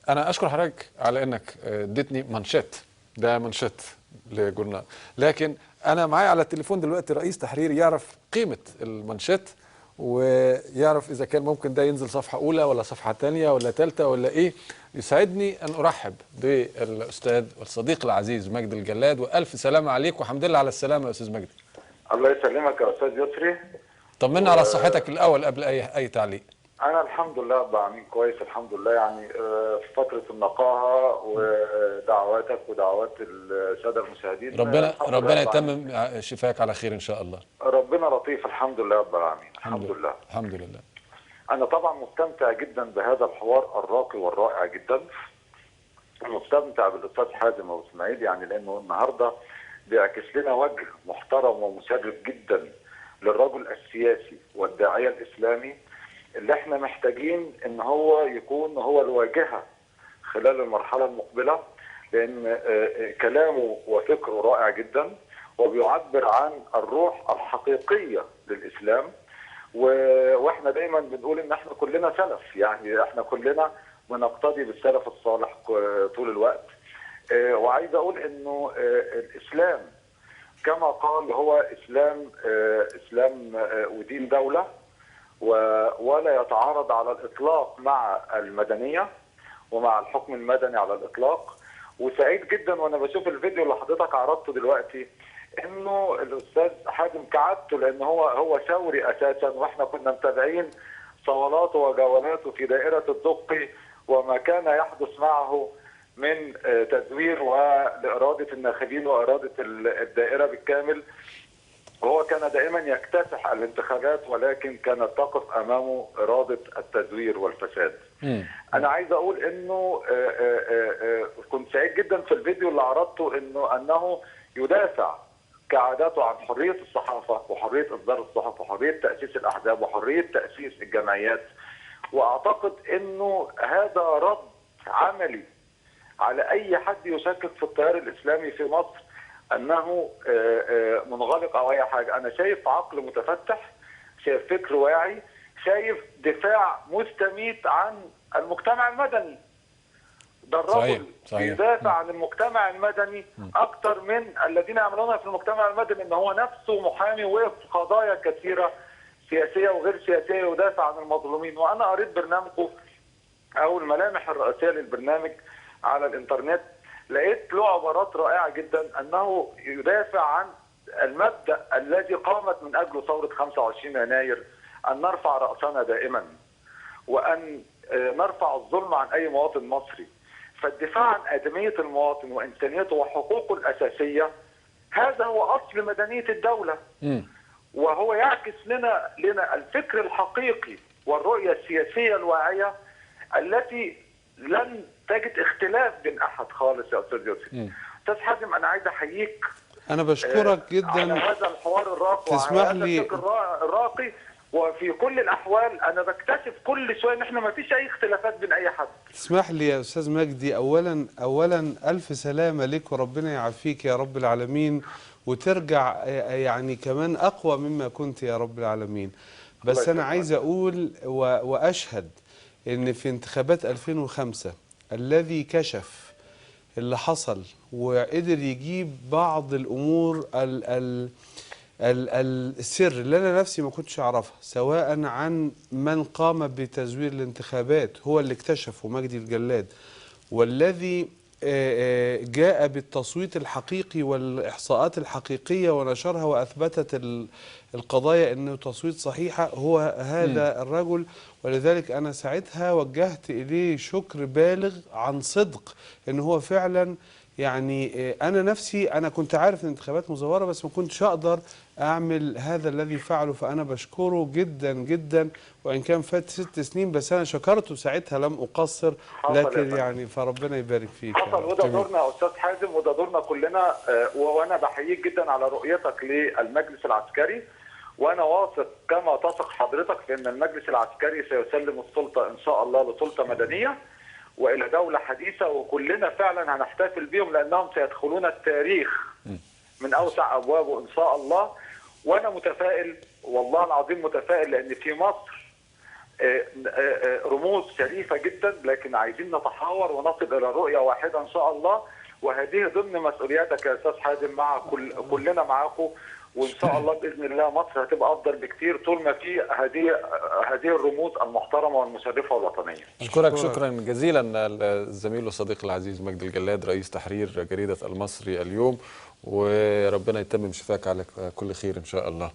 انا اشكر حضرتك على انك اديتني منشط، ده منشط لجورنال، لكن انا معايا على التليفون دلوقتي رئيس تحرير يعرف قيمه المنشط ويعرف اذا كان ممكن ده ينزل صفحه اولى ولا صفحه ثانيه ولا ثالثه ولا ايه. يسعدني ان ارحب بالاستاذ والصديق العزيز مجدي الجلاد، والف سلامه عليك وحمد لله على السلامه يا استاذ مجدي. الله يسلمك يا استاذ يسري. طمنا على صحتك الاول قبل اي تعليق. انا الحمد لله رب العالمين كويس الحمد لله، يعني في فتره النقاهه ودعواتك ودعوات الساده المشاهدين. ربنا يتمم شفاك على خير ان شاء الله. ربنا لطيف الحمد لله رب العالمين. الحمد لله. الحمد لله. انا طبعا مستمتع جدا بهذا الحوار الراقي والرائع جدا. مستمتع بالاستاذ حازم ابو اسماعيل، يعني لانه النهارده بيعكس لنا وجه محترم ومشرف جدا للرجل السياسي والداعيه الاسلامي اللي احنا محتاجين ان هو يكون هو الواجهه خلال المرحله المقبله، لان كلامه وفكره رائع جدا وبيعبر عن الروح الحقيقيه للاسلام. واحنا دايما بنقول ان احنا كلنا سلف، يعني احنا كلنا بنقتدي بالسلف الصالح طول الوقت. وعايز اقول انه الاسلام كما قال هو اسلام ودين دوله، ولا يتعارض على الاطلاق مع المدنيه ومع الحكم المدني على الاطلاق. وسعيد جدا وانا بشوف الفيديو اللي حضرتك عرضته دلوقتي انه الاستاذ حازم كعادته، لان هو ثوري اساسا، واحنا كنا متابعين صولاته وجولاته في دائره الدقي وما كان يحدث معه من تزوير ولاراده الناخبين واراده الدائره بالكامل. وهو كان دائما يكتسح الانتخابات، ولكن كانت تقف امامه اراده التزوير والفساد. انا عايز اقول انه كنت سعيد جدا في الفيديو اللي عرضته انه يدافع كعاداته عن حريه الصحافه وحريه اصدار الصحف وحريه تاسيس الاحزاب وحريه تاسيس الجمعيات. واعتقد انه هذا رد عملي على اي حد يشكك في التيار الاسلامي في مصر انه منغلق او اي حاجه. انا شايف عقل متفتح، شايف فكر واعي، شايف دفاع مستميت عن المجتمع المدني. ده الرجل بيدافع عن المجتمع المدني اكثر من الذين يعملون في المجتمع المدني، ان هو نفسه محامي وقف في قضايا كثيره سياسيه وغير سياسيه يدافع عن المظلومين. وانا قريت برنامجه او الملامح الرئيسيه للبرنامج على الانترنت، لقيت له عبارات رائعه جدا انه يدافع عن المبدا الذي قامت من اجله ثوره 25 يناير، ان نرفع راسنا دائما وان نرفع الظلم عن اي مواطن مصري. فالدفاع عن ادميه المواطن وانسانيته وحقوقه الاساسيه هذا هو اصل مدنيه الدوله. وهو يعكس لنا الفكر الحقيقي والرؤيه السياسيه الواعيه التي لن تجد اختلاف بين احد خالص. يا استاذ يوسف، استاذ حازم، انا عايز احييك. انا بشكرك جدا على هذا الحوار الراقي وعلى هذا الفكر الراقي. وفي كل الاحوال انا بكتشف كل شويه ان احنا ما فيش اي اختلافات بين اي حد. تسمح لي يا استاذ مجدي، اولا الف سلامه لك وربنا يعافيك يا رب العالمين، وترجع يعني كمان اقوى مما كنت يا رب العالمين. بس انا عايز اقول واشهد ان في انتخابات 2005 الذي كشف اللي حصل وقدر يجيب بعض الامور السر اللي انا نفسي ما كنتش اعرفها، سواء عن من قام بتزوير الانتخابات هو اللي اكتشفه مجدي الجلاد، والذي جاء بالتصويت الحقيقي والاحصاءات الحقيقيه ونشرها واثبتت القضايا انه تصويت صحيحه هو هذا الرجل. ولذلك انا ساعتها وجهت اليه شكر بالغ عن صدق ان هو فعلا يعني انا نفسي انا كنت عارف ان الانتخابات مزوره بس ما كنتش اقدر اعمل هذا الذي فعله، فانا بشكره جدا جدا وان كان فات 6 سنين بس انا شكرته ساعتها لم اقصر، لكن يعني فربنا يبارك فيك. حصل وده دورنا يا استاذ حازم وده دورنا كلنا. وانا بحييك جدا على رؤيتك للمجلس العسكري، وانا واثق كما تثق حضرتك في ان المجلس العسكري سيسلم السلطه ان شاء الله لسلطه مدنيه والى دوله حديثه، وكلنا فعلا هنحتفل بهم لانهم سيدخلون التاريخ من اوسع ابوابه ان شاء الله. وانا متفائل والله العظيم متفائل، لان في مصر رموز شريفه جدا، لكن عايزين نتحاور ونصل الى رؤيه واحده ان شاء الله، وهذه ضمن مسؤولياتك يا استاذ حازم مع كلنا معاكم. وان شاء الله باذن الله مصر هتبقى افضل بكتير طول ما في هذه الرموز المحترمه والمشرفه والوطنيه. أشكرك شكرا جزيلا الزميل والصديق العزيز مجدي الجلاد، رئيس تحرير جريدة المصري اليوم، وربنا يتمم شفاك على كل خير إن شاء الله.